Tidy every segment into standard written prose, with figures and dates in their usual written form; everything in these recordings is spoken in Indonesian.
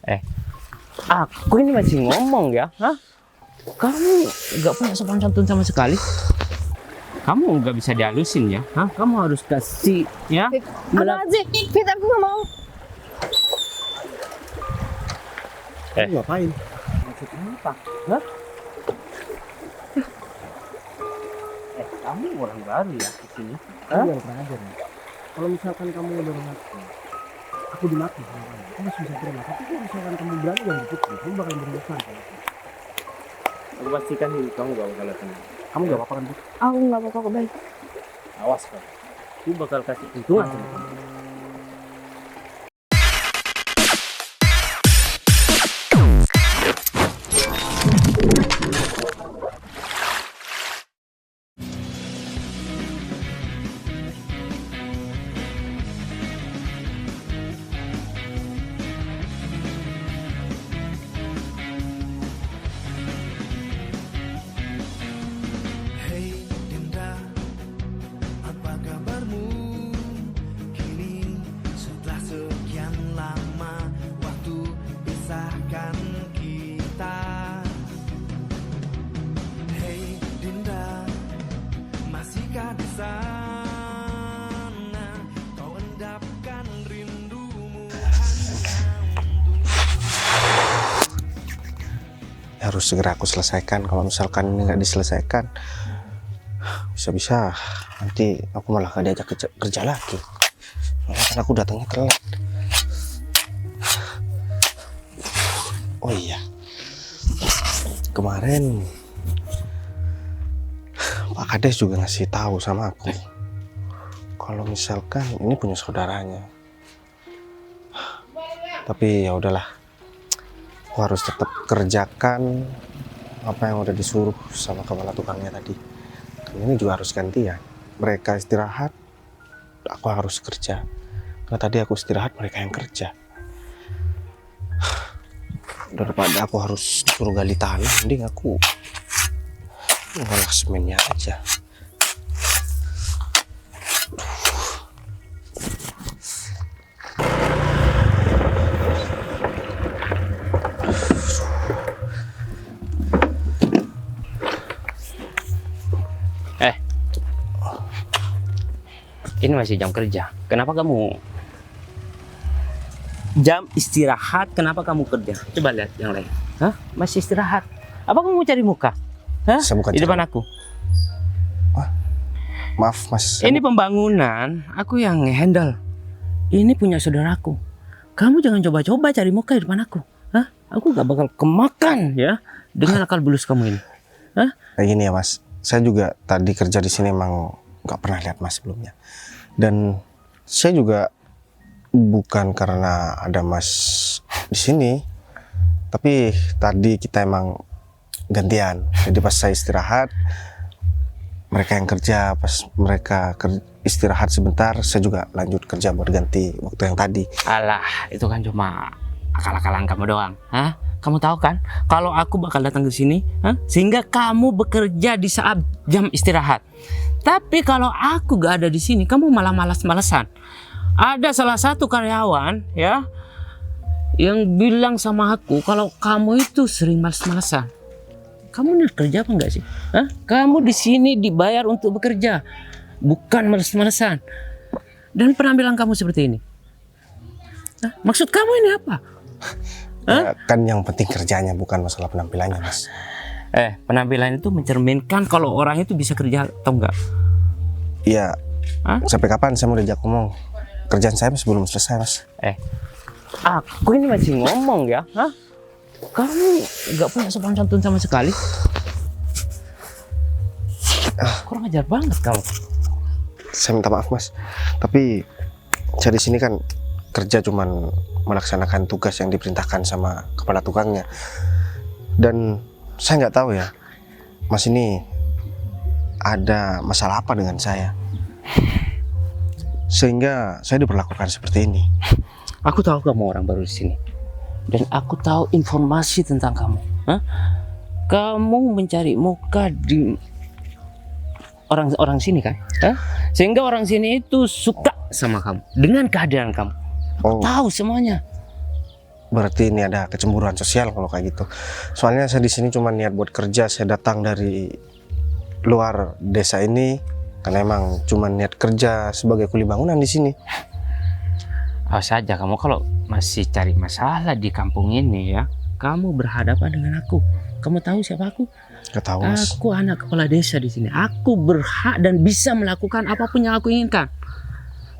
Eh, aku ini masih ngomong ya, hah? Kamu nggak punya sopan santun sama sekali. Kamu nggak bisa dihalusin ya, hah? Kamu harus kasih ya. Apa sih? Fit, aku nggak mau. Ngapain? Maksudnya apa? Hah? Kamu orang baru ya di sini. Kamu yang kurang ajar nih. Kalau misalkan kamu dorong aku dimaki sama kamu. Kamu masih bisa terima. Tapi kalau misalkan kamu berani dan dipukul, kamu bakal berurusan. Aku pastikan kamu gak bakal tenang. Kamu gak apa-apa kan, Bu? Aku nggak apa-apa kok, baik. Awas kamu. Aku bakal kasih hitungan sama kamu. Hei Dinda, apa kabarmu? Kini setelah sekian lama waktu pisahkan kita. Hei Dinda, masihkah di sana? Kau endapkan rindumu hanya untuk Harus segera aku selesaikan. Kalau misalkan ini nggak diselesaikan, bisa-bisa nanti aku malah gak diajak kerja lagi. Soalnya kan aku datangnya telat. Oh iya, kemarin Pak Kades juga ngasih tahu sama aku kalau misalkan ini punya saudaranya. Tapi ya udahlah, aku harus tetap kerjakan apa yang udah disuruh sama kepala tukangnya tadi. Ini juga harus gantian. Mereka istirahat, aku harus kerja. Karena tadi aku istirahat, mereka yang kerja. Daripada aku harus suruh gali tanah, mending aku ngolah semennya aja. Ini masih jam kerja. Kenapa kamu jam istirahat? Kenapa kamu kerja? Coba lihat yang lain. Hah? Masih istirahat. Apa kamu mau cari muka? Hah? Saya bukan Di cari- depan aku. Maaf Mas, Ini pembangunan, aku yang handle. Ini punya saudaraku. Kamu jangan coba-coba cari muka di depan aku. Hah? Aku gak bakal kemakan ya dengan akal bulus kamu ini. Hah? kayak gini ya Mas. Saya juga tadi kerja di sini emang nggak pernah lihat Mas sebelumnya. Dan saya juga bukan karena ada Mas di sini, tapi tadi kita emang gantian. Jadi pas saya istirahat, mereka yang kerja. Pas mereka istirahat sebentar, saya juga lanjut kerja buat ganti waktu yang tadi. Alah, itu kan cuma akal-akalan kamu doang. Hah? Kamu tahu kan kalau aku bakal datang ke sini, hah? Sehingga kamu bekerja di saat jam istirahat. Tapi kalau aku gak ada di sini, kamu malah malas-malesan. Ada salah satu karyawan ya yang bilang sama aku kalau kamu itu sering malas-malesan. Kamu nih kerja apa enggak sih? Hah? Kamu di sini dibayar untuk bekerja, bukan malas-malesan. Dan penampilan kamu seperti ini. Hah? Maksud kamu ini apa? Ya, kan yang penting kerjanya, bukan masalah penampilannya Mas. Penampilan itu mencerminkan kalau orang itu bisa kerja atau enggak. Iya. Hah? Sampai kapan saya mau diajak ngomong? Kerjaan saya masih belum selesai Mas. Aku ini masih ngomong ya. Hah? Kamu nggak punya sopan santun sama sekali. Kurang ajar banget kamu. Saya minta maaf Mas, tapi saya di sini kan kerja cuman melaksanakan tugas yang diperintahkan sama kepala tukangnya. Dan saya nggak tahu ya, Mas ini ada masalah apa dengan saya, sehingga saya diperlakukan seperti ini. Aku tahu kamu orang baru di sini, dan aku tahu informasi tentang kamu. Hah? Kamu mencari muka di orang-orang sini kan? Hah? Sehingga orang sini itu suka sama kamu dengan kehadiran kamu. Oh, Tahu semuanya. berarti ini ada kecemburuan sosial kalau kayak gitu. Soalnya saya di sini cuma niat buat kerja, saya datang dari luar desa ini karena emang cuma niat kerja sebagai kuli bangunan di sini. Awas saja kamu kalau masih cari masalah di kampung ini ya, kamu berhadapan dengan aku. Kamu tahu siapa aku? Gak tahu Mas. Aku anak kepala desa di sini. Aku berhak dan bisa melakukan apapun yang aku inginkan,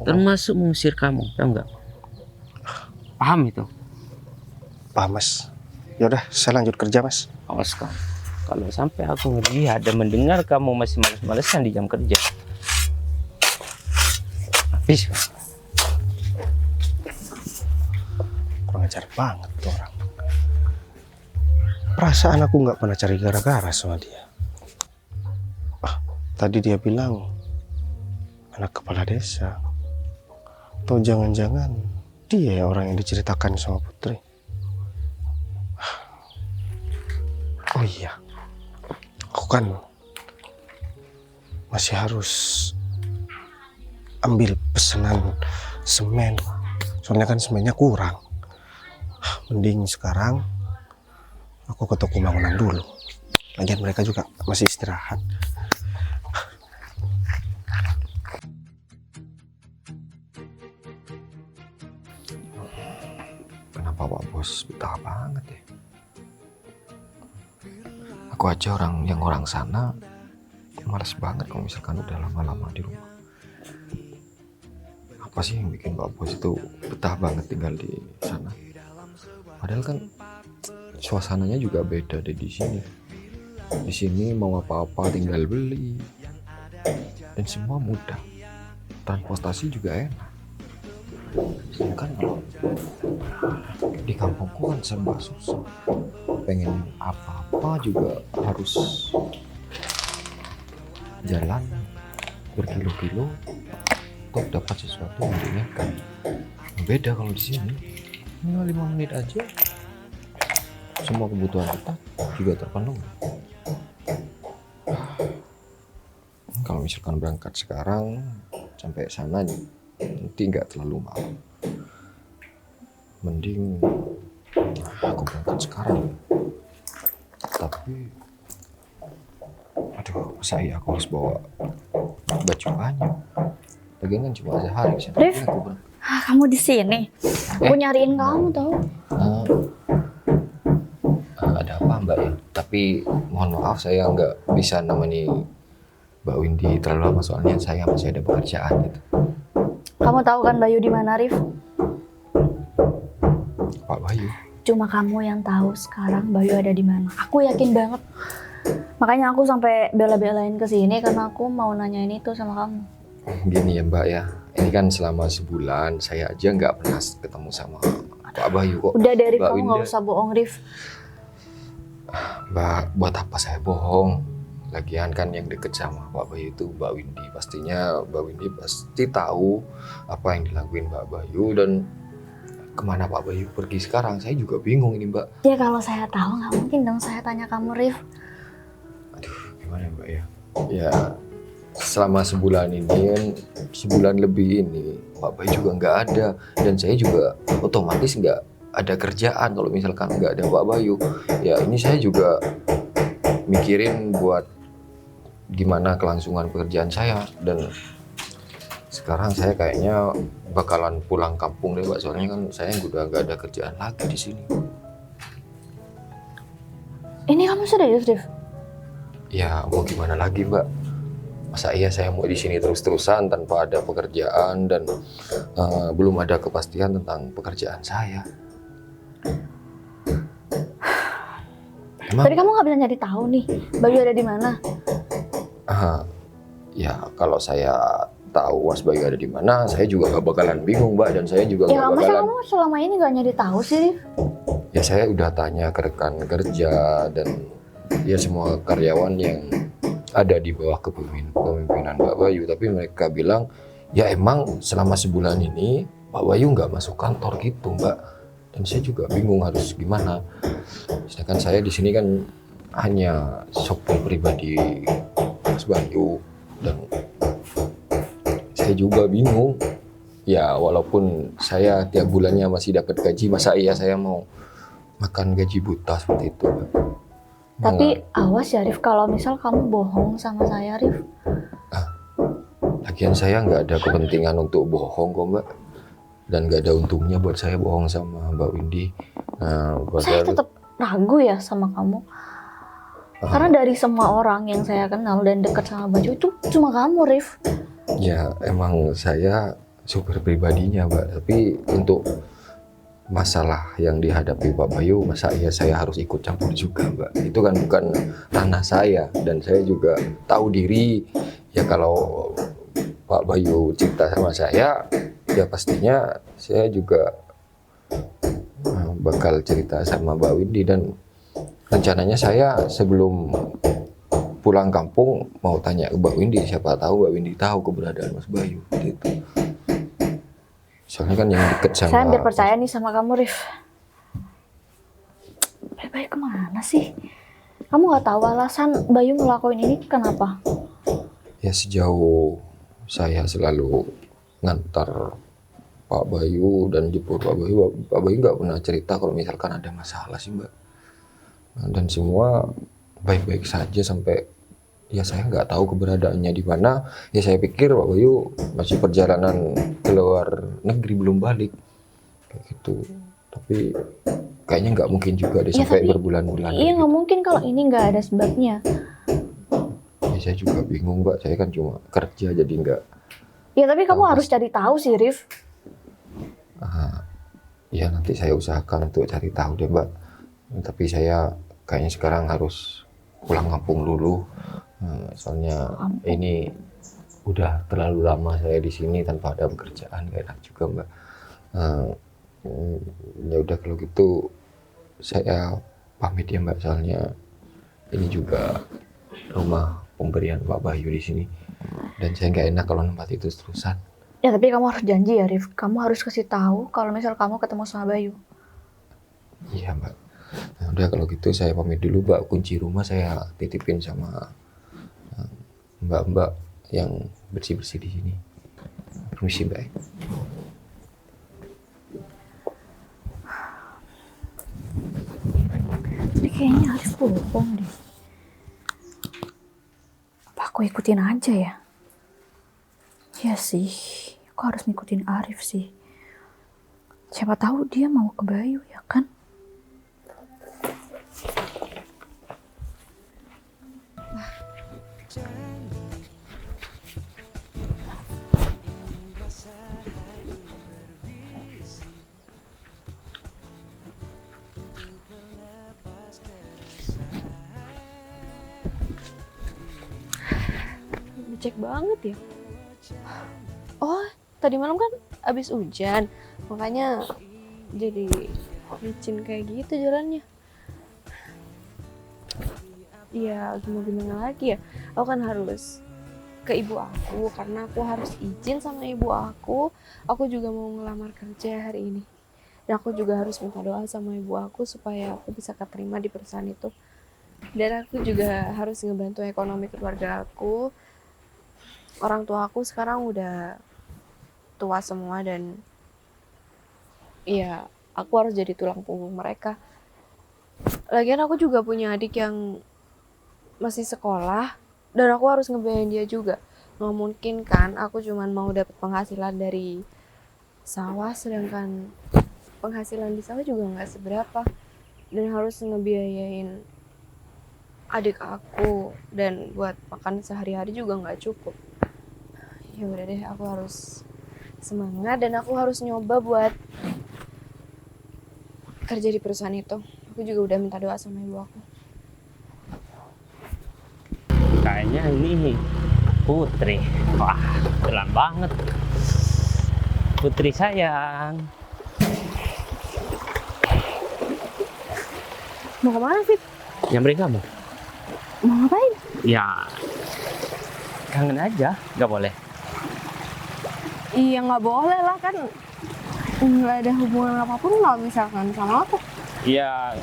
termasuk mengusir kamu. Tahu nggak? Paham itu? Paham Mas. Yaudah, saya lanjut kerja Mas. Awas kamu. Kalau sampai aku ngelihat dan mendengar kamu masih males-malesan di jam kerja, habis. Kurang ajar banget tuh orang. Perasaan aku nggak pernah cari gara-gara sama dia. Tadi dia bilang anak kepala desa. Atau jangan-jangan dia orang yang diceritakan sama Putri. Oh iya, aku kan masih harus ambil pesanan semen. Soalnya kan semennya kurang. Mending sekarang aku ke toko bangunan dulu. Lagian mereka juga masih istirahat. Kenapa Pak Bos betah banget ya? Aku aja orang sana malas banget kalau misalkan udah lama-lama di rumah. Apa sih yang bikin Pak Bos itu betah banget tinggal di sana? Padahal kan suasananya juga beda deh di sini. Di sini mau apa-apa tinggal beli dan semua mudah. Transportasi juga enak. Sedangkan kalau di kampungku kan serba susah. Pengen apa-apa juga harus jalan berkilo-kilo untuk dapat sesuatu yang diinginkan. Beda kalau di sini, 5 menit aja semua kebutuhan kita juga terpenuhi. Kalau misalkan berangkat sekarang sampai sana nanti nggak terlalu malam. Mending aku berangkat sekarang. Tapi aduh, masa iya aku harus bawa baju banyak. Lagian kan cuma sehari. Rif, kamu di sini? Aku nyariin kamu tau. Ada apa Mbak ya? Tapi mohon maaf saya nggak bisa nemeni Mbak Windy terlalu lama soalnya saya masih ada pekerjaan gitu. Kamu tahu kan Bayu di mana, Rif? Pak Bayu. Cuma kamu yang tahu sekarang Bayu ada di mana. Aku yakin banget. Makanya aku sampai bela-belain ke sini karena aku mau nanyain itu sama kamu. Gini ya Mbak ya, ini kan selama sebulan saya aja nggak pernah ketemu sama Pak Bayu kok. Udah dari Mbak kamu nggak Winda. usah bohong, Rif. Mbak, buat apa saya bohong? Lagian kan yang deket sama Pak Bayu itu Mbak Windy. Pastinya Mbak Windy pasti tahu apa yang dilakuin Mbak Bayu dan kemana Pak Bayu pergi sekarang. Saya juga bingung ini Mbak. Ya kalau saya tahu nggak mungkin dong saya tanya kamu, Rif. Aduh, gimana Mbak ya? Ya, selama sebulan ini, sebulan lebih ini, Pak Bayu juga nggak ada. Dan saya juga otomatis nggak ada kerjaan kalau misalkan nggak ada Pak Bayu. Ya ini saya juga mikirin buat gimana kelangsungan pekerjaan saya. Dan sekarang saya kayaknya bakalan pulang kampung deh Mbak. Soalnya kan saya udah nggak ada kerjaan lagi di sini. Ini kamu serius, Rif? Ya mau gimana lagi Mbak? Masa iya saya mau di sini terus-terusan tanpa ada pekerjaan dan belum ada kepastian tentang pekerjaan saya. Emang, Tadi kamu nggak bisa nyari tahu nih Bayu ada di mana? ya kalau saya tahu Mas Bayu ada di mana, saya juga nggak bakalan bingung Mbak dan saya juga Ya nggak masa bakalan. kamu selama ini nggak nyari tahu sih, Rif? Ya saya udah tanya ke rekan kerja dan ya semua karyawan yang ada di bawah kepemimpinan Mbak Bayu, tapi mereka bilang ya emang selama sebulan ini Pak Bayu nggak masuk kantor gitu Mbak, dan saya juga bingung harus gimana. Sedangkan saya di sini kan hanya sopir pribadi Mas Bayu dan saya juga bingung Ya walaupun saya tiap bulannya masih dapat gaji, masa iya saya mau makan gaji buta seperti itu, Mbak? Tapi awas ya Rif, kalau misal kamu bohong sama saya Rif. Lagian saya nggak ada kepentingan untuk bohong kok, Mbak. Dan nggak ada untungnya buat saya bohong sama Mbak Windy. Saya tetap ragu ya sama kamu. Karena dari semua orang yang saya kenal dan dekat sama Bayu itu cuma kamu Rif. Ya emang saya super pribadinya, Mbak. Tapi untuk masalah yang dihadapi Pak Bayu, masa iya saya harus ikut campur juga, Mbak? Itu kan bukan ranah saya, dan saya juga tahu diri. Ya kalau Pak Bayu cerita sama saya, ya pastinya saya juga bakal cerita sama Mbak Windy, dan rencananya saya sebelum pulang kampung mau tanya ke Mbak Windy, siapa tahu Mbak Windy tahu keberadaan Mas Bayu gitu. Soalnya kan yang deket sama... Saya hampir percaya nih sama kamu Rif. Bayu kemana sih? Kamu gak tahu alasan Bayu ngelakuin ini kenapa? Ya sejauh saya selalu ngantar Pak Bayu dan jemput Pak Bayu nggak pernah cerita kalau misalkan ada masalah sih, Mbak. Dan semua baik-baik saja sampai ya saya nggak tahu keberadaannya di mana. Ya saya pikir Pak Bayu masih perjalanan keluar negeri, belum balik kayak gitu. Tapi kayaknya nggak mungkin juga deh Ya, sampai tapi berbulan-bulan. iya nggak mungkin kalau ini nggak ada sebabnya. Ya, saya juga bingung, Mbak. Saya kan cuma kerja jadi nggak. Ya tapi kamu harus cari tahu sih Rif. Ya nanti saya usahakan untuk cari tahu deh, Mbak. Tapi saya kayaknya sekarang harus pulang kampung dulu. Soalnya ini udah terlalu lama saya di sini tanpa ada pekerjaan, gak enak juga, Mbak. Ya udah kalau gitu saya pamit ya, Mbak. Soalnya ini juga rumah pemberian Pak Bayu di sini, dan saya nggak enak kalau tempat itu terusan. Ya tapi kamu harus janji ya Rif. Kamu harus kasih tahu kalau misal kamu ketemu sama Bayu. Iya, Mbak. Nah, udah kalau gitu saya pamit dulu, Mbak. Kunci rumah saya titipin sama Mbak-mbak yang bersih-bersih di sini. Permisi, Mbak. Jadi kayaknya Arif bohong deh. Apa aku ikutin aja ya? Iya sih, aku harus ngikutin Arif sih. Siapa tahu dia mau ke Bayu ya kan? Becek banget ya. Oh, tadi malam kan abis hujan, makanya jadi licin kayak gitu jalannya. Ya gimana lagi ya, aku kan harus ke ibu aku karena aku harus izin sama ibu aku. Aku juga mau ngelamar kerja hari ini, dan aku juga harus minta doa sama ibu aku supaya aku bisa keterima di perusahaan itu. Dan aku juga harus ngebantu ekonomi keluarga aku. Orang tua aku sekarang udah tua semua, dan ya aku harus jadi tulang punggung mereka. Lagian aku juga punya adik yang masih sekolah, dan aku harus ngebiayain dia juga. Nggak mungkin kan aku cuman mau dapat penghasilan dari sawah, sedangkan penghasilan di sawah juga nggak seberapa, dan harus ngebiayain adik aku, dan buat makan sehari-hari juga nggak cukup. Ya udah deh, aku harus semangat dan aku harus nyoba buat kerja di perusahaan itu. Aku juga udah minta doa sama ibu aku. Kayaknya ini Putri. Wah, kebetulan banget. Putri sayang. Mau kemana, Fit? Nyamperin kamu? Mau ngapain? Ya, kangen aja. Nggak boleh. Iya nggak boleh lah, kan nggak ada hubungan apapun kalau misalkan sama aku. Ya,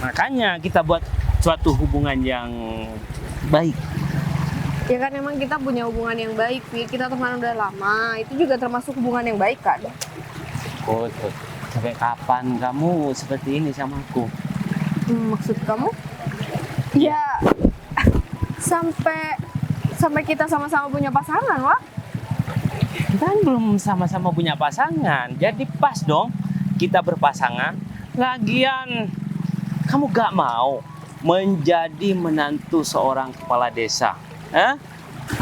makanya kita buat suatu hubungan yang baik. Ya kan emang kita punya hubungan yang baik, Fit. Kita teman udah lama. Itu juga termasuk hubungan yang baik kan? Put, sampai kapan kamu seperti ini sama aku? Maksud kamu? Ya sampai kita sama-sama punya pasangan, Wak. Kita kan belum sama-sama punya pasangan, jadi pas dong kita berpasangan. Lagian, kamu gak mau menjadi menantu seorang kepala desa? Hah?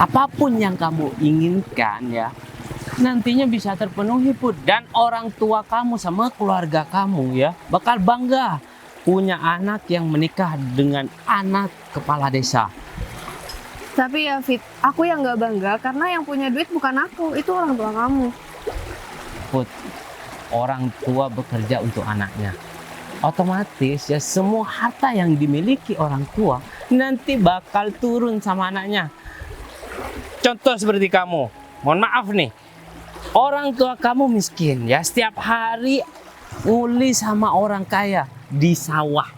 Apapun yang kamu inginkan ya, nantinya bisa terpenuhi Put. Dan orang tua kamu sama keluarga kamu ya bakal bangga punya anak yang menikah dengan anak kepala desa. Tapi ya Fit, aku yang gak bangga karena yang punya duit bukan aku, itu orang tua kamu. Put, orang tua bekerja untuk anaknya. Otomatis ya semua harta yang dimiliki orang tua nanti bakal turun sama anaknya. Contoh seperti kamu, mohon maaf nih, orang tua kamu miskin ya, setiap hari nguli sama orang kaya di sawah.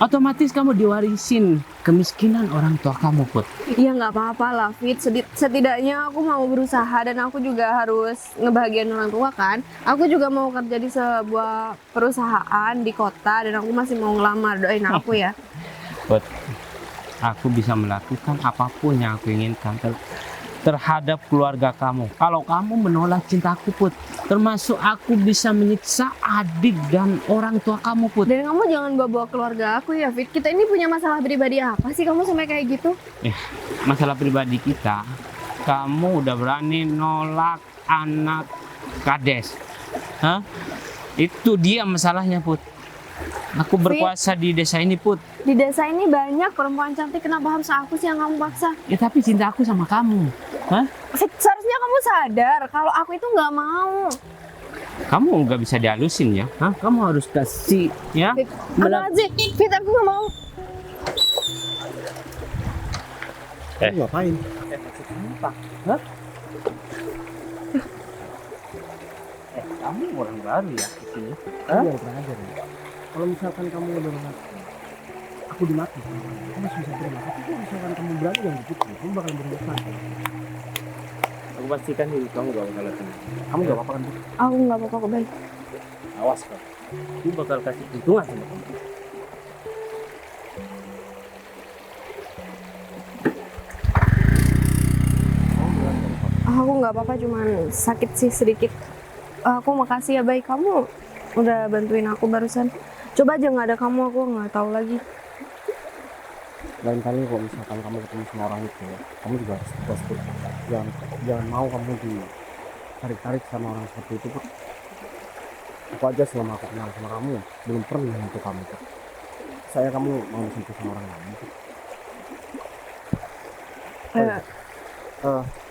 Otomatis kamu diwarisin kemiskinan orang tua kamu, Put. Ya nggak apa-apa lah Fit, setidaknya aku mau berusaha dan aku juga harus ngebahagiain orang tua kan. Aku juga mau kerja di sebuah perusahaan di kota dan aku masih mau ngelamar, doain aku ya. Put, aku bisa melakukan apapun yang aku inginkan terhadap keluarga kamu. Kalau kamu menolak cintaku, Put, termasuk aku bisa menyiksa adik dan orang tua kamu, Put. Dan kamu jangan bawa-bawa keluarga aku ya Fit. Kita ini punya masalah pribadi apa sih kamu sampai kayak gitu? Masalah pribadi kita, kamu udah berani nolak anak kades. Hah? Itu dia masalahnya, Put. Aku berkuasa di desa ini, Put. Di desa ini banyak perempuan cantik, kenapa harus aku sih yang kamu paksa? Ya tapi cinta aku sama kamu. Hah? Fit, seharusnya kamu sadar kalau aku itu nggak mau. Kamu nggak bisa dihalusin ya. Hah? Kamu harus kasih ya. Fit, apa sih? Fit, aku nggak mau. Kamu ngapain? Hah? Kamu orang baru ya di sini. Kamu yang kurang ajar ya. Kalau misalkan kamu udah mati, aku dimati. Kamu masih bisa terima. Tapi kalau misalkan kamu berani yang begitu, kamu bakal berurusan. Aku pastikan diri kamu gak bakal tenang. Kamu gak apa-apa kan? Bu? Aku nggak apa-apa kok, baik. Awas kau. Aku bakal kasih hitungan sama kamu. Aku nggak apa-apa, cuman sakit sih sedikit. Aku makasih ya, baik. Kamu udah bantuin aku barusan. Coba aja nggak ada kamu, aku nggak tahu lagi. Lain kali kalau misalkan kamu ketemu sama orang itu, kamu juga harus tegas Put. Jangan mau kamu ditarik-tarik sama orang seperti itu, Put. Aku aja selama aku kenal sama kamu belum pernah untuk kamu, Put. Saya kamu mau disentuh sama orang lain, Put.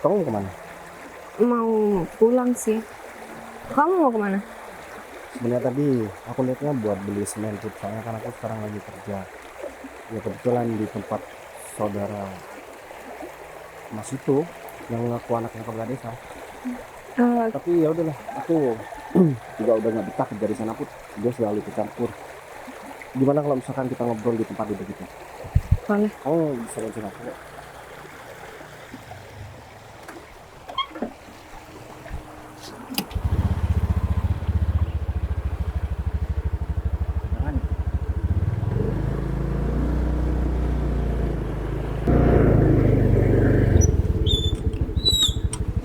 Kamu mau kemana? Mau pulang sih. Kamu mau kemana? Sebenarnya tadi aku lihatnya buat beli semen, Put. Soalnya kan aku sekarang lagi kerja. Ya kebetulan di tempat saudara Mas itu yang ngaku anaknya kepala desa. Tapi ya udahlah, aku juga udah nggak betah kerja di sana, Put. Dia selalu ikut campur. Gimana kalau misalkan kita ngobrol di tempat itu gitu? Boleh. Kamu bisa ngajak aku kok. Jangan.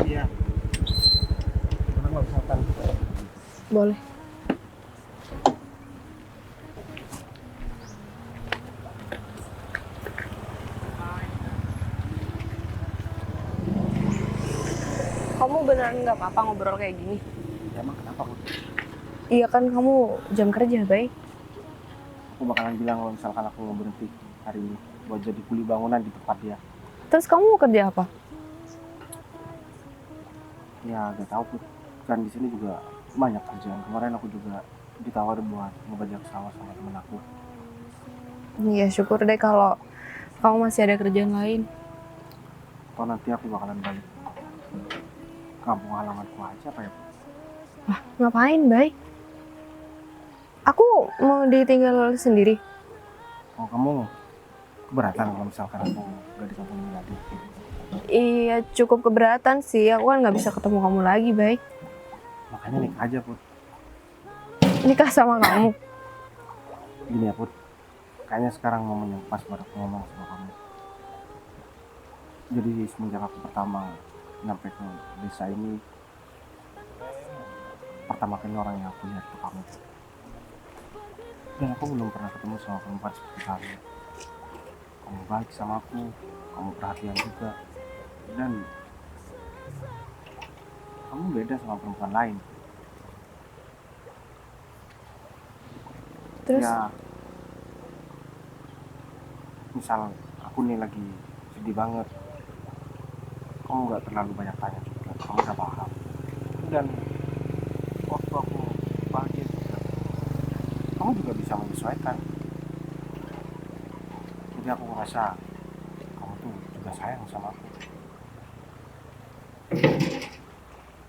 Iya. Gimana kalau misalkan Boleh. Kamu beneran nggak apa-apa ngobrol kayak gini? ya emang kenapa, Put? Iya kan kamu jam kerja, baik. Aku bakalan bilang kalau misalkan aku nggak berhenti hari ini buat jadi kuli bangunan di tempat dia. Terus kamu mau kerja apa? Ya gak tahu, Put. Kan di sini juga banyak kerjaan. Kemarin aku juga ditawar buat ngebajak sawah sama temen aku. Iya, syukur deh kalau kamu masih ada kerjaan lain. Atau nanti aku bakalan balik kampung halamanku aja apa ya, Put? Wah, ngapain, baik? Aku mau ditinggal sendiri. Oh, kamu keberatan kalau misalkan aku gak di kampung ini lagi? Iya cukup keberatan sih, aku kan nggak bisa ketemu kamu lagi, Bay. Makanya nikah aja Put. Nikah sama kamu. Gini ya Put, kayaknya sekarang momen yang pas buat aku ngomong sama kamu. Jadi semenjak aku pertama nyampe ke desa ini, pertama kali orang yang aku lihat itu kamu. Dan aku belum pernah ketemu sama perempuan seperti kamu. Kamu baik sama aku, kamu perhatian juga, dan kamu beda sama perempuan lain. Terus Ya, misal aku nih lagi sedih banget, kamu nggak terlalu banyak tanya juga, kamu udah paham. Dan waktu aku bahagia juga, kamu juga bisa menyesuaikan. Jadi aku ngerasa kamu tuh juga sayang sama aku.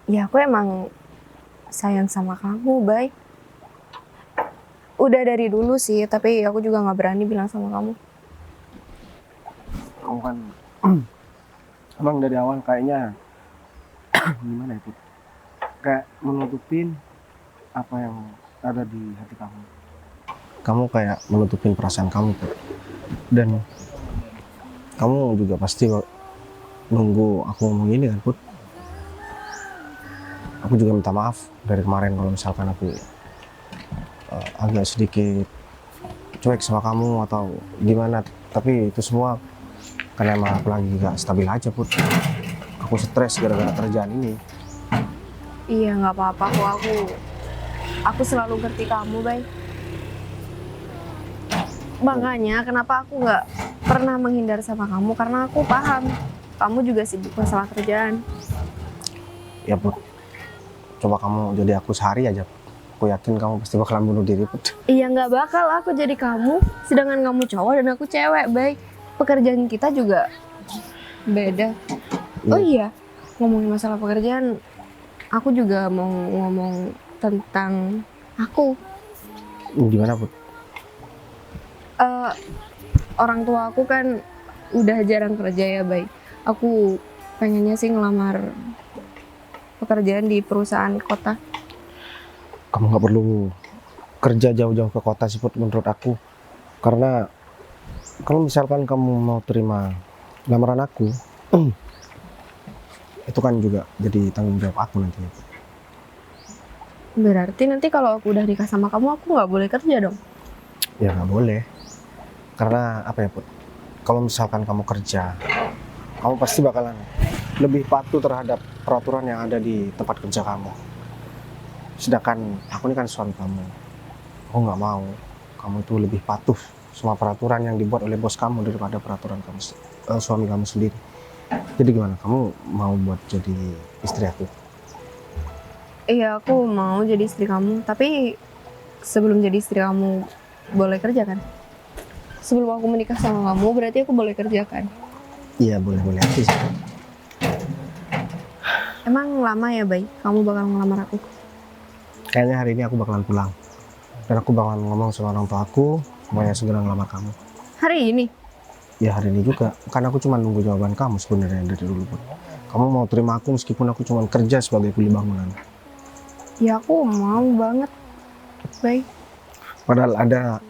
ya aku emang sayang sama kamu, Bay. Udah dari dulu sih, tapi aku juga nggak berani bilang sama kamu. Kamu kan emang dari awal kayaknya gimana ya Put? Kayak menutupin apa yang ada di hati kamu. Kamu kayak menutupin perasaan kamu Put. Dan kamu juga pasti nunggu aku ngomong ini kan Put. Aku juga minta maaf dari kemarin kalau misalkan aku agak sedikit cuek sama kamu atau gimana. Tapi itu semua karena emang aku lagi gak stabil aja Put. Aku stres gara-gara kerjaan ini. Iya nggak apa-apa kok, aku selalu ngerti kamu, Bay. Makanya kenapa aku nggak pernah menghindar sama kamu, karena aku paham kamu juga sibuk masalah kerjaan. Ya Put, coba kamu jadi aku sehari aja. Aku yakin kamu pasti bakalan bunuh diri Put. Iya nggak bakal aku jadi kamu, sedangkan kamu cowok dan aku cewek, Bay. Pekerjaan kita juga beda. Oh iya, ngomongin masalah pekerjaan, aku juga mau ngomong tentang aku. Gimana Put? Orang tua aku kan udah jarang kerja ya, Bay. Aku pengennya sih ngelamar pekerjaan di perusahaan kota. Kamu gak perlu kerja jauh-jauh ke kota sih Put menurut aku. Karena kalau misalkan kamu mau terima lamaran aku, itu kan juga jadi tanggung jawab aku nantinya. Berarti nanti kalau aku udah nikah sama kamu, aku nggak boleh kerja dong? Ya nggak boleh. Karena apa ya Put? Kalau misalkan kamu kerja, kamu pasti bakalan lebih patuh terhadap peraturan yang ada di tempat kerja kamu. Sedangkan aku ini kan suami kamu. Aku nggak mau kamu itu lebih patuh sama peraturan yang dibuat oleh bos kamu daripada peraturan kamu suami kamu sendiri. Jadi gimana? Kamu mau buat jadi istri aku? Iya, aku mau jadi istri kamu. Tapi sebelum jadi istri kamu, boleh kerja kan? Sebelum aku menikah sama kamu, berarti aku boleh kerja kan? Iya boleh-boleh aja sih. Emang lama ya, Bay? Kamu bakal ngelamar aku? Kayaknya hari ini aku bakalan pulang. Dan aku bakalan ngomong sama orang tua aku, semuanya segera ngelamar kamu. Hari ini? Ya hari ini juga, karena aku cuma nunggu jawaban kamu sebenarnya dari dulu Put. Kamu mau terima aku meskipun aku cuma kerja sebagai kuli bangunan. Ya aku mau banget, Bay. Padahal ada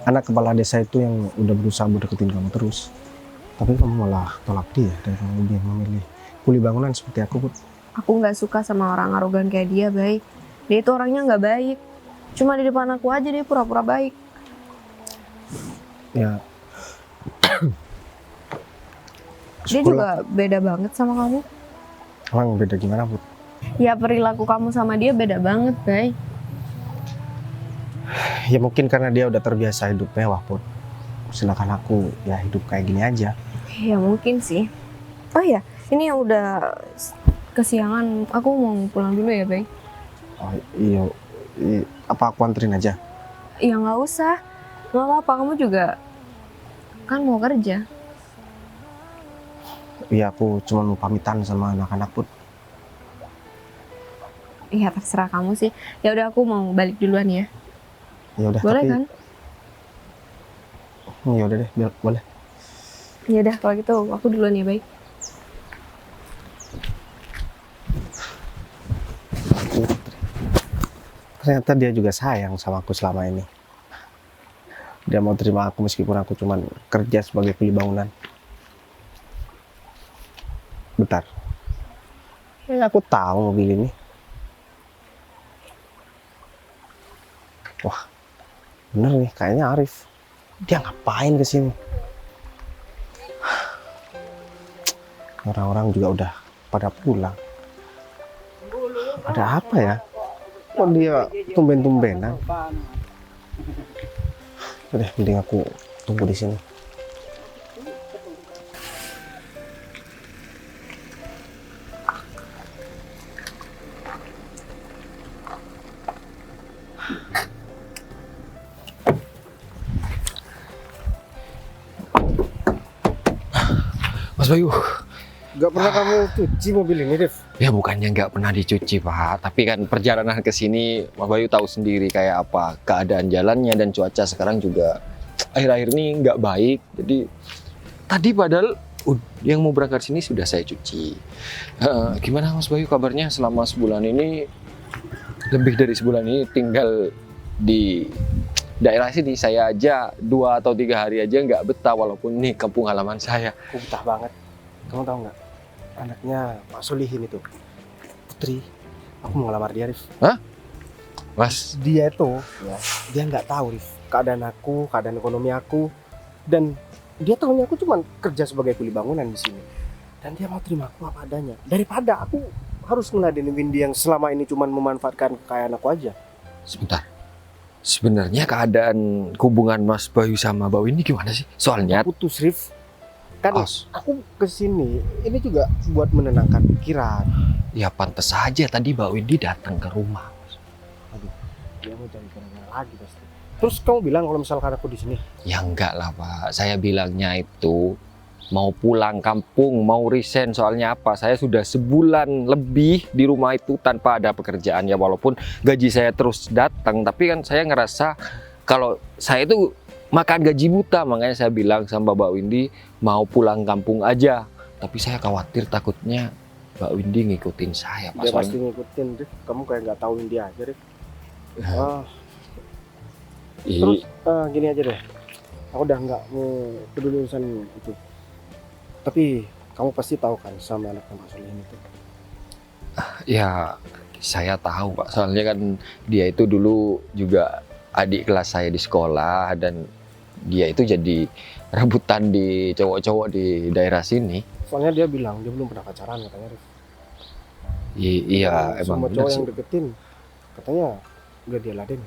anak kepala desa itu yang udah berusaha buat deketin kamu terus. Tapi kamu malah tolak dia dan kamu lebih memilih kuli bangunan seperti aku Put. Aku nggak suka sama orang arogan kayak dia, Bay. Dia itu orangnya nggak baik. Cuma di depan aku aja dia pura-pura baik. Ya. Dia juga beda banget sama kamu. Emang beda gimana Put? Ya perilaku kamu sama dia beda banget, Bay. Ya mungkin karena dia udah terbiasa hidup mewah Put. Sedangkan aku ya hidup kayak gini aja. Ya mungkin sih. Oh ya, ini udah kesiangan. Aku mau pulang dulu ya, Bay. Oh iya, apa aku anterin aja? Ya nggak usah. Nggak apa-apa, kamu juga kan mau kerja. Iya aku cuma mau pamitan sama anak-anak Put. Iya terserah kamu sih. Ya udah aku mau balik duluan ya. Ya udah Boleh tapi kan? ya udah deh, boleh. Ya udah kalau gitu aku duluan ya, Bay. Ternyata dia juga sayang sama aku selama ini. Dia mau terima aku meskipun aku cuman kerja sebagai kuli bangunan. Bentar. Aku tahu mobil ini. Wah, bener nih, kayaknya Arif. Dia ngapain kesini? Orang-orang juga udah pada pulang. Ada apa ya? Kok dia tumben-tumbenan? Udah, mending aku tunggu di sini. Mas Bayu. Gak pernah kamu cuci mobil ini, Dev? Ya bukannya nggak pernah dicuci Pak, tapi kan perjalanan ke sini Mas Bayu tahu sendiri kayak apa keadaan jalannya dan cuaca sekarang juga akhir-akhir ini nggak baik. Jadi tadi padahal yang mau berangkat sini sudah saya cuci. Gimana Mas Bayu kabarnya selama sebulan ini, lebih dari sebulan ini tinggal di daerah sini? Saya aja 2 atau 3 hari aja nggak betah walaupun ini kampung halaman saya. Aku betah banget. Kamu tahu nggak? Anaknya Pak Solihin itu, Putri. Aku mau ngelamar dia, Rif. Hah? Mas? Dia itu, ya, dia nggak tahu, Rif, keadaan aku, keadaan ekonomi aku, dan dia tahunya aku cuma kerja sebagai kuli bangunan di sini. Dan dia mau terima aku apa adanya. Daripada aku harus ngeladenin Windy yang selama ini cuma memanfaatkan kekayaan aku aja. Sebentar. Sebenarnya keadaan hubungan Mas Bayu sama Mbak Windy gimana sih? Soalnya Putus, Rif. Kan aku kesini ini juga buat menenangkan pikiran. ya pantas saja tadi Mbak Windy datang ke rumah. Aduh, dia mau cari gara-gara lagi pasti. Terus kamu bilang kalau misalkan aku di sini? Ya enggak lah Pak, saya bilangnya itu mau pulang kampung, mau resign. Soalnya apa? Saya sudah sebulan lebih di rumah itu tanpa ada pekerjaan. Ya walaupun gaji saya terus datang, tapi kan saya ngerasa kalau saya itu makan gaji buta. Makanya saya bilang sama Mbak Windy mau pulang kampung aja. Tapi saya khawatir takutnya Mbak Windy ngikutin saya Pak. Dia pasti ngikutin, Rif. Kamu kayak nggak tahu Windy aja, Rif. Terus gini aja deh. Aku udah nggak mau peduli urusan itu. Tapi kamu pasti tahu kan sama anak Pak Solihin itu? Ya saya tahu Pak. Soalnya kan dia itu dulu juga adik kelas saya di sekolah dan dia itu jadi rebutan di cowok-cowok di daerah sini. Soalnya dia bilang dia belum pernah pacaran katanya, Rif. Iya, emang sama benar cowok sih. yang deketin katanya udah dia laden.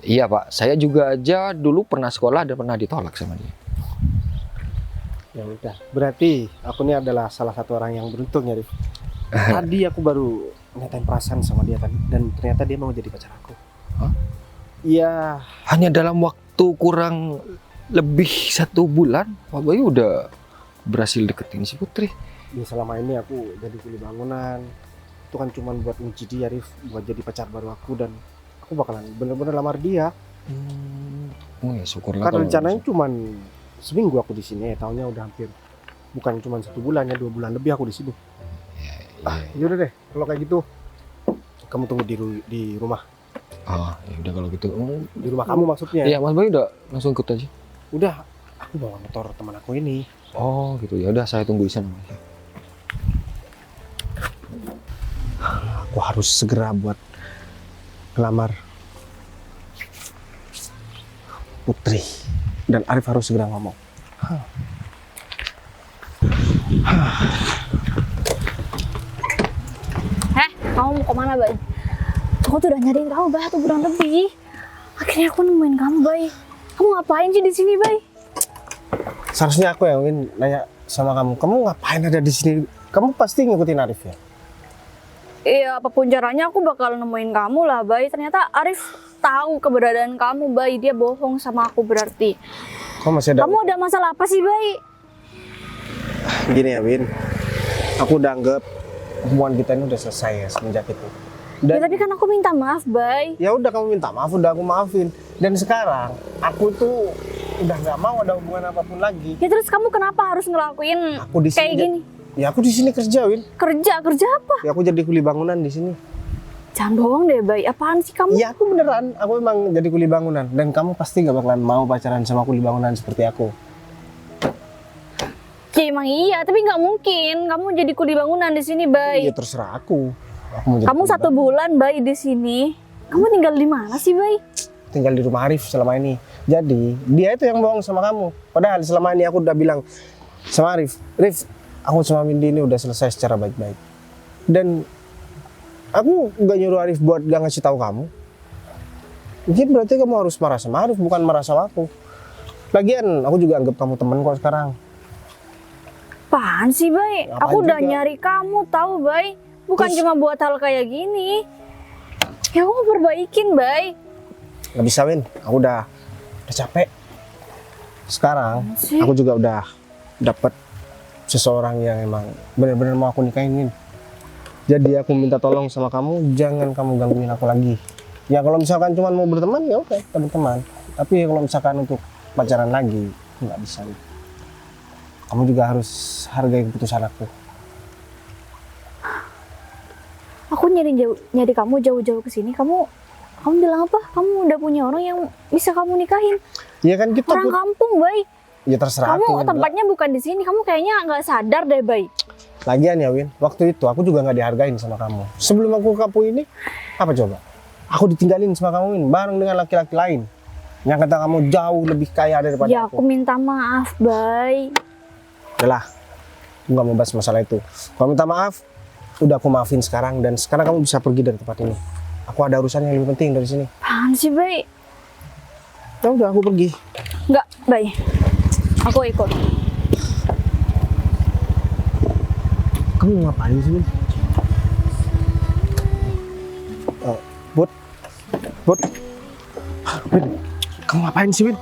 Iya Pak, saya juga aja dulu pernah sekolah dan pernah ditolak sama dia. Ya udah, berarti aku ini adalah salah satu orang yang beruntung ya, Rif. Tadi aku baru nyatain perasaan sama dia tadi dan ternyata dia mau jadi pacar aku. Hah? Iya. Hanya dalam waktu kurang lebih 1 bulan, Pak Bayu udah berhasil deketin si Putri. Ya selama ini aku jadi kuli bangunan. Itu kan cuma buat uji dia, Rif, buat jadi pacar baru aku dan aku bakalan bener-bener lamar dia. Oh ya syukurlah. Kan kalau rencananya cuma seminggu aku di sini, tahunnya udah hampir bukan cuma 1 bulan ya, 2 bulan lebih aku di sini. Yaudah deh, kalau kayak gitu kamu tunggu di rumah. Oh, ya udah kalau gitu. Di rumah kamu maksudnya? Iya, Mas Bayu udah langsung ikut aja. Udah, aku bawa motor teman aku ini. Oh, gitu. Ya udah saya tunggu di sana. Aku harus segera buat ngelamar Putri dan Arif harus segera ngomong. Kamu mau kemana, Bay? Aku tuh udah nyariin kamu, Bay, 1 bulan lebih. Akhirnya aku nemuin kamu, Bay. Kamu ngapain sih di sini, Bay? Seharusnya aku yang ingin nanya sama kamu. Kamu ngapain ada di sini? Kamu pasti ngikutin Arif ya? Iya, apapun caranya aku bakal nemuin kamu lah, Bay. Ternyata Arif tahu keberadaan kamu, Bay. Dia bohong sama aku berarti. Kamu masih ada? Kamu ada masalah apa sih, Bay? Gini ya, Win. Aku udah anggap hubungan kita ini udah selesai ya semenjak itu. Ya, tapi kan aku minta maaf, Bay. Ya udah kamu minta maaf, udah aku maafin. Dan sekarang aku tuh udah nggak mau ada hubungan apapun lagi. Ya terus kamu kenapa harus ngelakuin Aku di kayak sini. gini? Ya aku di sini kerja, Win. Kerja apa? Ya aku jadi kuli bangunan di sini. Jangan bohong deh, Bay. Apaan sih kamu? Ya aku beneran, aku emang jadi kuli bangunan dan kamu pasti gak bakalan mau pacaran sama kuli bangunan seperti aku. Ya emang iya, tapi nggak mungkin kamu jadi kuli bangunan di sini, Bay. Ya terserah aku. Mau jadi Kamu kuli 1 bulan, Bay, di sini. Kamu tinggal di mana sih, Bay? tinggal di rumah Arif selama ini. Jadi dia itu yang bohong sama kamu. Padahal selama ini aku udah bilang sama Arif, Rif, aku sama Windy ini udah selesai secara baik-baik. Dan aku nggak nyuruh Arif buat gak ngasih tahu kamu. Mungkin berarti kamu harus marah sama Arif, bukan marah sama aku. Lagian aku juga anggap kamu temen kok sekarang. Apaan sih, Bay? Ngapain Aku udah juga? nyari kamu, tahu, Bay? Bukan Terus? cuma buat hal kayak gini. Ya aku mau perbaikin, Bay. Nggak bisa, Win. Aku udah capek. Sekarang Sih. aku juga udah dapet seseorang yang emang benar-benar mau aku nikahin, Win. Jadi aku minta tolong sama kamu, jangan kamu gangguin aku lagi. Ya kalau misalkan cuma mau berteman, ya oke, kita berteman. Tapi kalau misalkan untuk pacaran lagi, nggak bisa. Win. Kamu juga harus hargai keputusan aku. Aku nyari kamu jauh-jauh ke sini. Kamu bilang apa? Kamu udah punya orang yang bisa kamu nikahin. Ya kan kita Orang tuh, kampung, Bay. ya terserah aku. Kamu Win. tempatnya bukan di sini. Kamu kayaknya nggak sadar deh, Bay. Lagian ya, Win, waktu itu aku juga nggak dihargain sama kamu. Sebelum aku ke kampung ini, apa coba? Aku ditinggalin sama kamu, Win, bareng dengan laki-laki lain. Yang kata kamu jauh lebih kaya daripada Ya aku. aku minta maaf, Bay. Udah, aku nggak mau bahas masalah itu. Kalau minta maaf, udah aku maafin sekarang dan sekarang kamu bisa pergi dari tempat ini. Aku ada urusan yang lebih penting dari sini. Apaan sih, Bay? Ya udah, aku pergi. Nggak, Bay. Aku ikut. Kamu ngapain sih, Win? Bud, Win, kamu ngapain sih, Win?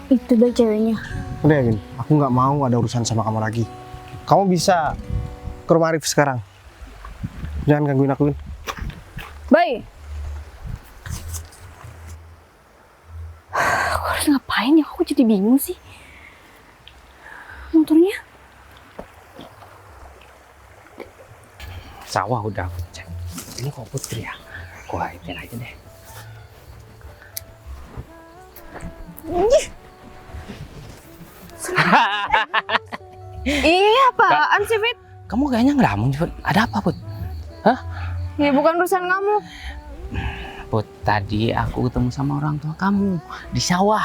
Itu, Bay, ceweknya. Udah ya, Win, aku nggak mau ada urusan sama kamu lagi. Kamu bisa ke rumah Arif sekarang. Jangan gangguin aku, Win. Bay. Aku harus ngapain ya? Aku jadi bingung sih. Motornya? Sawah udah aku cek. Ini kok Putri ya? Aku haitin aja deh. Iya, apaan sih, Fit? Kamu kayaknya ngelamun, Put. Ada apa, Put? Ya bukan urusan kamu. Put, tadi aku ketemu sama orang tua kamu di sawah.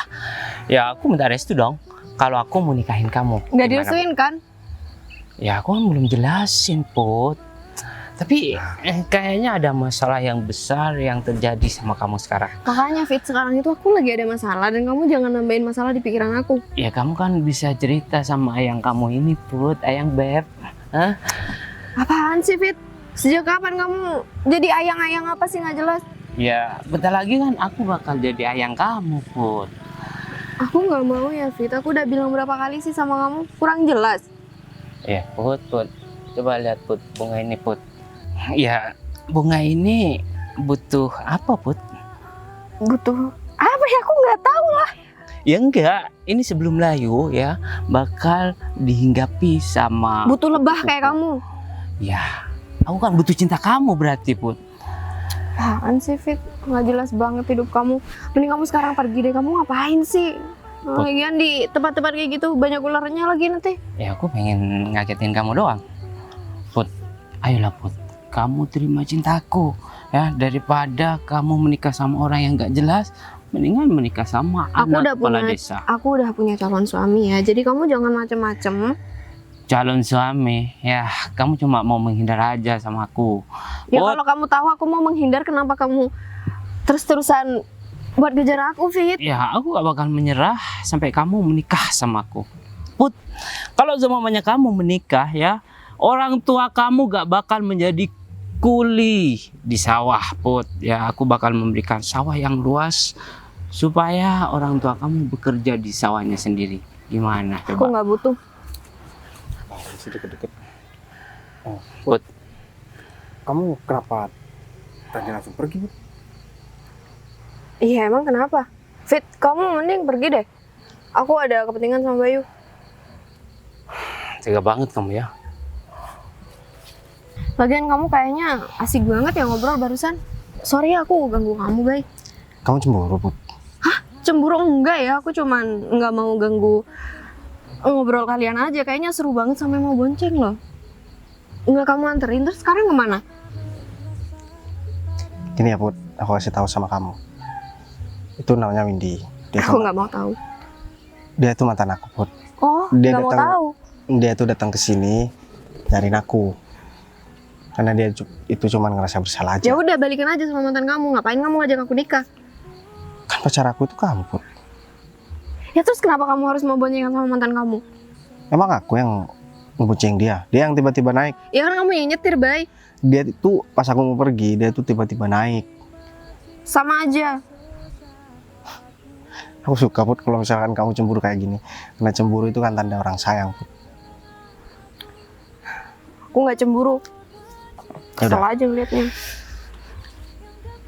Ya, aku minta restu dong. Kalau aku mau nikahin kamu. Nggak Gimana, direstuin kan? Put? Ya, aku kan belum jelasin, Put. Tapi kayaknya ada masalah yang besar yang terjadi sama kamu sekarang. Makanya, Fit, sekarang itu aku lagi ada masalah dan kamu jangan nambahin masalah di pikiran aku. Ya, kamu kan bisa cerita sama ayang kamu ini, Put. Ayang Beb. Hah? Apaan sih, Fit? Sejak kapan kamu jadi ayang-ayang apa sih nggak jelas? Ya, bentar lagi kan aku bakal jadi ayang kamu, Put. Aku nggak mau ya, Fit. Aku udah bilang berapa kali sih sama kamu, kurang jelas. Ya, Put. Coba lihat, Put. Bunga ini, Put. Ya, bunga ini butuh apa, Put? Butuh apa ya? Aku nggak tahu lah. Ya enggak, ini sebelum layu ya, bakal dihinggapi sama... Butuh lebah kayak kamu. Ya, aku kan butuh cinta kamu berarti, Put. Apaan sih, Fit? Nggak jelas banget hidup kamu. Mending kamu sekarang pergi deh. Kamu ngapain sih? Lagian di tempat-tempat kayak gitu banyak ularnya lagi nanti. Ya, aku pengen ngagetin kamu doang. Put, ayolah, Put. Kamu terima cintaku. Ya, daripada kamu menikah sama orang yang gak jelas, mendingan menikah sama anak kepala desa. Aku udah punya calon suami ya. Jadi kamu jangan macem-macem. Calon suami, ya kamu cuma mau menghindar aja sama aku. Ya Put, kalau kamu tahu aku mau menghindar, kenapa kamu terus-terusan buat ngejar aku, Fit? ya aku gak bakal menyerah sampai kamu menikah sama aku. Put, kalau semuanya kamu menikah ya, orang tua kamu gak bakal menjadi kuli di sawah, Put. Ya, aku bakal memberikan sawah yang luas supaya orang tua kamu bekerja di sawahnya sendiri. Gimana Aku coba? nggak butuh. Masih deket-deket. Oh, Put, kamu kenapa tadi langsung pergi, Bud? Iya, emang kenapa? Fit, kamu mending pergi deh. Aku ada kepentingan sama Bayu. Tega banget kamu ya. Lagian kamu kayaknya asik banget ya ngobrol barusan. Sorry aku ganggu kamu, Bay. Kamu cemburu, Put? Cemburu enggak ya, aku cuman nggak mau ganggu ngobrol kalian aja. Kayaknya seru banget sampai mau bonceng loh. Enggak kamu anterin, terus sekarang kemana? Gini ya, Put, aku kasih tahu sama kamu. Itu namanya Windy. Aku nggak mau tahu. Dia itu mantan aku, Put. Oh, Dia nggak mau datang- tahu. Dia itu datang ke sini nyariin aku. Karena dia itu cuma ngerasa bersalah aja. Ya udah balikin aja sama mantan kamu. Ngapain kamu ngajak aku nikah? Kan pacar aku itu kamu, Put. Ya terus kenapa kamu harus mau boncengan sama mantan kamu? Emang aku yang ngebonceng dia? Dia yang tiba-tiba naik. Ya kan kamu yang nyetir, Bay. Dia itu pas aku mau pergi, dia tuh tiba-tiba naik. Sama aja. Aku suka, Put, kalau misalkan kamu cemburu kayak gini. Karena cemburu itu kan tanda orang sayang, Put. Aku nggak cemburu. Ya Kesel udah. aja ngeliatnya.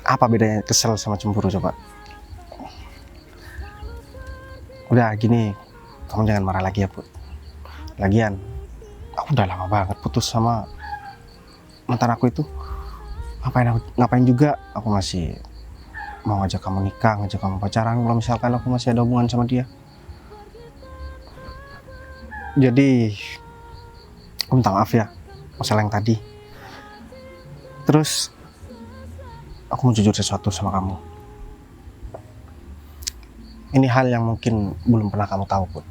Apa bedanya kesel sama cemburu, coba? Udah gini, kamu jangan marah lagi ya, Put. Lagian, aku udah lama banget putus sama mantan aku itu. Ngapain juga aku masih mau ngajak kamu nikah, ngajak kamu pacaran kalau misalkan aku masih ada hubungan sama dia. Jadi, aku minta maaf ya masalah yang tadi. Terus, aku mau jujur sesuatu sama kamu. Ini hal yang mungkin belum pernah kamu tahu, Put.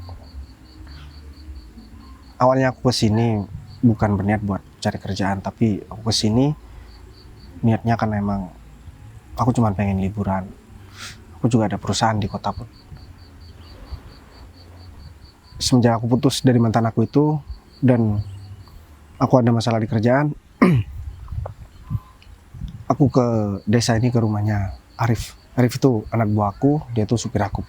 Awalnya aku kesini bukan berniat buat cari kerjaan, tapi aku kesini niatnya kan emang aku cuma pengen liburan. Aku juga ada perusahaan di kota, Put. Semenjak aku putus dari mantan aku itu dan aku ada masalah di kerjaan, aku ke desa ini, ke rumahnya Arif. Arif itu anak buah aku, dia tuh supir aku.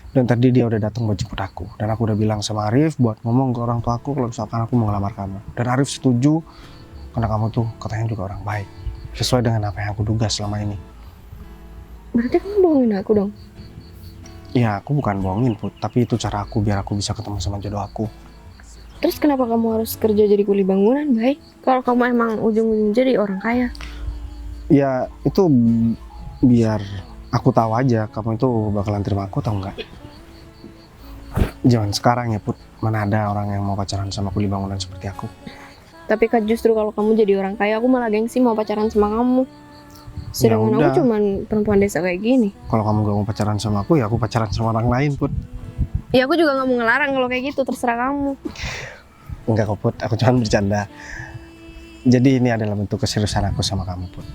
Dan tadi dia udah datang buat jemput aku. Dan aku udah bilang sama Arif buat ngomong ke orang tua aku kalau misalkan aku mau ngelamar kamu. Dan Arif setuju karena kamu tuh katanya juga orang baik. Sesuai dengan apa yang aku duga selama ini. Berarti kamu bohongin aku dong? Ya, aku bukan bohongin, Put. Tapi itu cara aku biar aku bisa ketemu sama jodoh aku. Terus kenapa kamu harus kerja jadi kuli bangunan, Bay? Kalau kamu emang ujung-ujung jadi orang kaya. Ya, itu biar aku tahu aja kamu itu bakalan terima aku atau enggak. Jangan sekarang ya, Put. Mana ada orang yang mau pacaran sama kuli bangunan seperti aku. Tapi kan justru kalau kamu jadi orang kaya, aku malah gengsi mau pacaran sama kamu. Sedangkan udah. aku cuman perempuan desa kayak gini. Kalau kamu gak mau pacaran sama aku, ya aku pacaran sama orang lain, Put. Ya aku juga nggak mau ngelarang kalau kayak gitu, terserah kamu. Enggak kok, Put. Aku cuma bercanda. Jadi ini adalah bentuk keseriusan aku sama kamu, Put.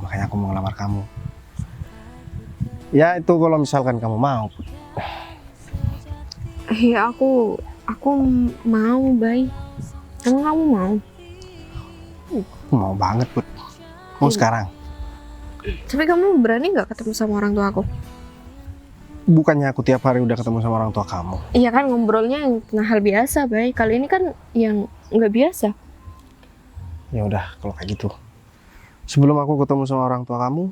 Makanya aku mau ngelamar kamu. Ya itu kalau misalkan kamu mau, Put. Iya aku mau, Bay. Emang kamu mau? Aku mau banget, Put. Mau sekarang. Tapi kamu berani nggak ketemu sama orang tua aku? Bukannya aku tiap hari udah ketemu sama orang tua kamu. Iya kan ngobrolnya yang tengah hal biasa, Bay. Kali ini kan yang nggak biasa. Ya udah kalau kayak gitu. Sebelum aku ketemu sama orang tua kamu,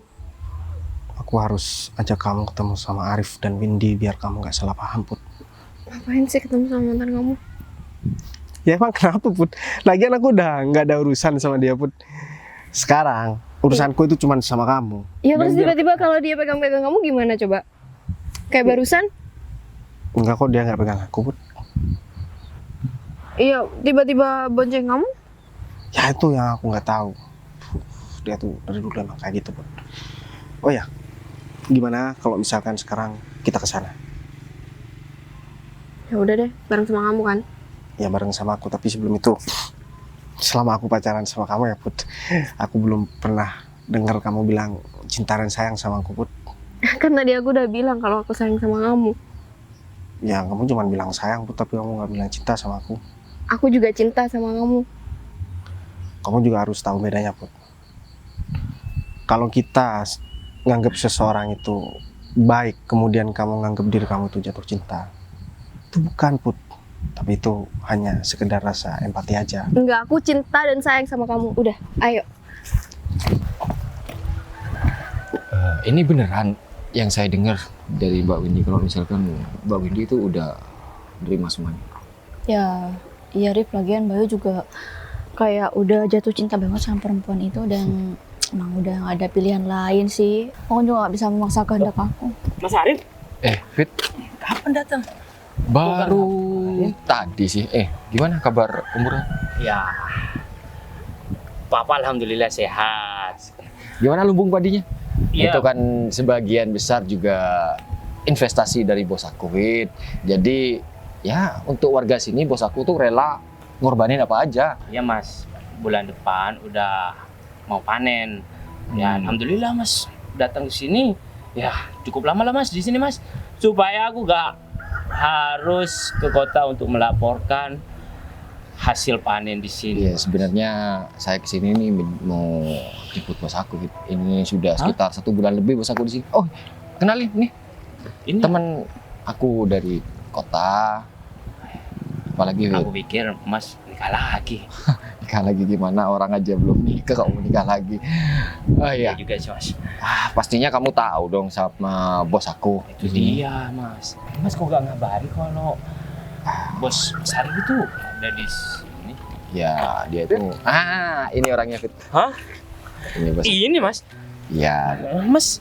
aku harus ajak kamu ketemu sama Arif dan Windy biar kamu nggak salah paham, Put. Ngapain sih ketemu sama mantan kamu? Ya emang kenapa, Put? Lagian aku udah nggak ada urusan sama dia, Put. Sekarang urusanku itu cuma sama kamu. Ya terus Dan biar- tiba-tiba kalau dia pegang-pegang kamu gimana coba? Kayak barusan? Enggak kok, dia nggak pegang aku, Put. Iya, tiba-tiba bonceng kamu? Ya itu yang aku nggak tahu. Dia tuh dari dulu emang kayak gitu, Put. Oh ya, gimana kalau misalkan sekarang kita ke sana? Ya udah deh, bareng sama kamu kan. Ya bareng sama aku, tapi sebelum itu, selama aku pacaran sama kamu ya, Put, aku belum pernah dengar kamu bilang cinta dan sayang sama aku, Put. Kan tadi aku udah bilang kalau aku sayang sama kamu. Ya kamu cuma bilang sayang, Put, tapi kamu nggak bilang cinta sama aku. Aku juga cinta sama kamu. Kamu juga harus tahu bedanya, Put. Kalau kita nganggap seseorang itu baik, kemudian kamu nganggap diri kamu itu jatuh cinta, itu bukan, Put. Tapi itu hanya sekedar rasa empati aja. Enggak, aku cinta dan sayang sama kamu. Udah, ayo. Ini beneran yang saya dengar dari Mbak Windy kalau misalkan Mbak Windy itu udah nerima semuanya. Ya, iya Rif, lagian Bayu juga kayak udah jatuh cinta banget sama perempuan itu dan emang udah gak ada pilihan lain sih. Aku juga gak bisa memaksa kehendak aku. Mas Arif, Fit, kapan datang? baru tadi sih. Gimana kabar umurnya? Ya, Papa alhamdulillah sehat. Gimana lumbung padinya? Iya. Itu kan sebagian besar juga investasi dari bos aku, Fit. Jadi ya untuk warga sini bos aku tuh rela ngorbanin apa aja. Ya Mas, bulan depan udah mau panen. Ya alhamdulillah Mas datang ke sini. Ya cukup lama lah Mas di sini Mas, supaya aku gak harus ke kota untuk melaporkan hasil panen di sini. Iya, sebenarnya saya kesini nih mau jemput bos aku, Fit. Ini sudah sekitar 1 bulan lebih bos aku di sini. Oh, kenalin nih Ini teman aku dari kota. Apalagi Fit? aku pikir Mas nikah lagi. Nikah lagi gimana, orang aja belum nikah kamu nikah lagi. Oh iya, Iya juga sih Mas. pastinya kamu tahu dong sama bos aku. Itu dia Mas. Mas kok gak ngabari kalau bos Mas Arif itu ada di sini? Ya, dia itu ini orangnya, Fit. Hah? Ini bos. Ini Mas. Iya.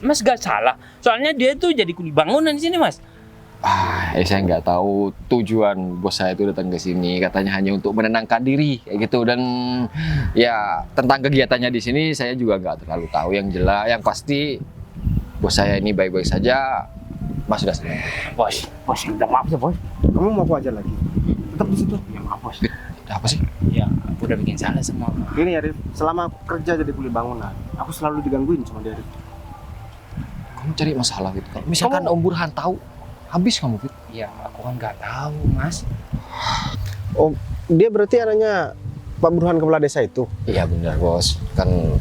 Mas gak salah. Soalnya dia tuh jadi kuli bangunan di sini Mas. Saya nggak tahu tujuan bos saya itu datang ke sini. Katanya hanya untuk menenangkan diri kayak gitu, dan ya tentang kegiatannya di sini saya juga nggak terlalu tahu. Yang jelas, yang pasti bos saya ini baik-baik saja. Mas sudah senang. Bos, minta maaf ya bos. Kamu mau aku aja lagi? Tetap di situ. Ya maaf bos. Apa sih? Ya, aku udah bikin salah sama. Gini ya Rif, selama aku kerja jadi kuli bangunan, aku selalu digangguin sama dia Rif. Kamu cari masalah gitu. Kalau misalkan Om Burhan tahu, habis kamu, Fit. Ya, aku kan nggak tahu Mas. Oh, dia berarti anaknya Pak Burhan kepala desa itu? Iya benar bos. Kan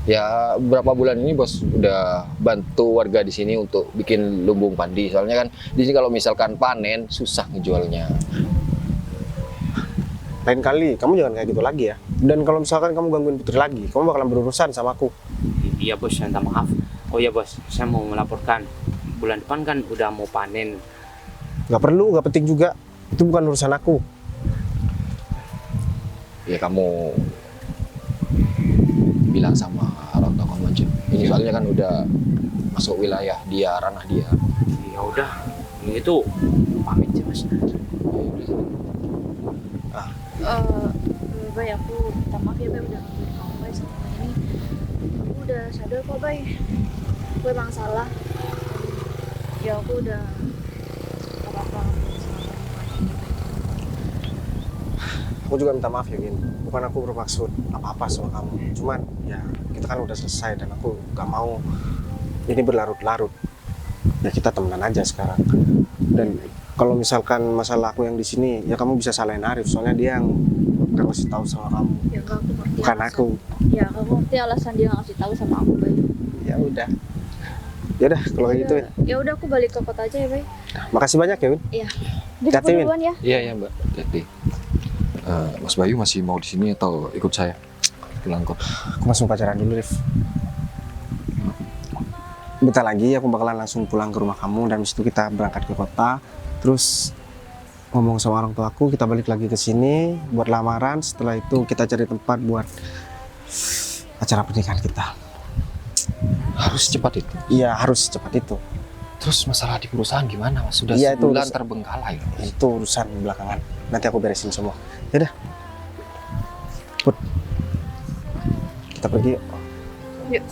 ya beberapa bulan ini bos udah bantu warga di sini untuk bikin lumbung padi. Soalnya kan di sini kalau misalkan panen susah ngejualnya. Lain kali, kamu jangan kayak gitu lagi ya. Dan kalau misalkan kamu gangguin Putri lagi, kamu bakalan berurusan sama aku. Iya bos, minta maaf. Oh iya bos, saya mau melaporkan. Bulan depan kan udah mau panen. Gak perlu, gak penting juga. Itu bukan urusan aku. Ya kamu bilang sama orang tua kamu aja. Ini soalnya kan udah masuk wilayah dia, ranah dia. Ya udah, itu pamit ya mas. Bay, aku minta maaf ya Bay udah ngelakuin kamu Bay selama ini. Aku udah sadar kok Bay, aku emang salah. Ya aku udah gak apa-apa Aku juga minta maaf ya Gin. Bukan aku bermaksud apa-apa sama kamu. Cuman ya kita kan udah selesai dan aku gak mau ini berlarut-larut. Ya kita temenan aja sekarang. Dan kalau misalkan masalah aku yang di sini, ya kamu bisa salahin Arif. Soalnya dia yang gak ngasih tahu sama kamu. Ya enggak, aku ngerti. Bukan alasan. aku. Ya aku ngerti alasan dia gak ngasih tahu sama aku Bay. Ya udah. Ya udah kalau kayak gitu ya. Ya udah aku balik ke kota aja ya Bay. Nah, makasih banyak ya Win. Iya. Hati-hati, Win. Duluan ya. Iya Mbak. Jadi Mas Bayu masih mau di sini atau ikut saya pulang kota? Aku masih mau pacaran dulu, Rif. Bentar lagi aku bakalan langsung pulang ke rumah kamu dan habis itu kita berangkat ke kota. Terus ngomong sama orang tua aku, kita balik lagi ke sini buat lamaran. Setelah itu kita cari tempat buat acara pernikahan kita. Harus cepat itu. Iya, harus secepat itu. Terus masalah di perusahaan gimana Mas? Sudah Iya, itu sebulan urusan- terbengkalai. Itu urusan belakangan. Nanti aku beresin semua. Yaudah. Put. Kita pergi yuk. Yuk.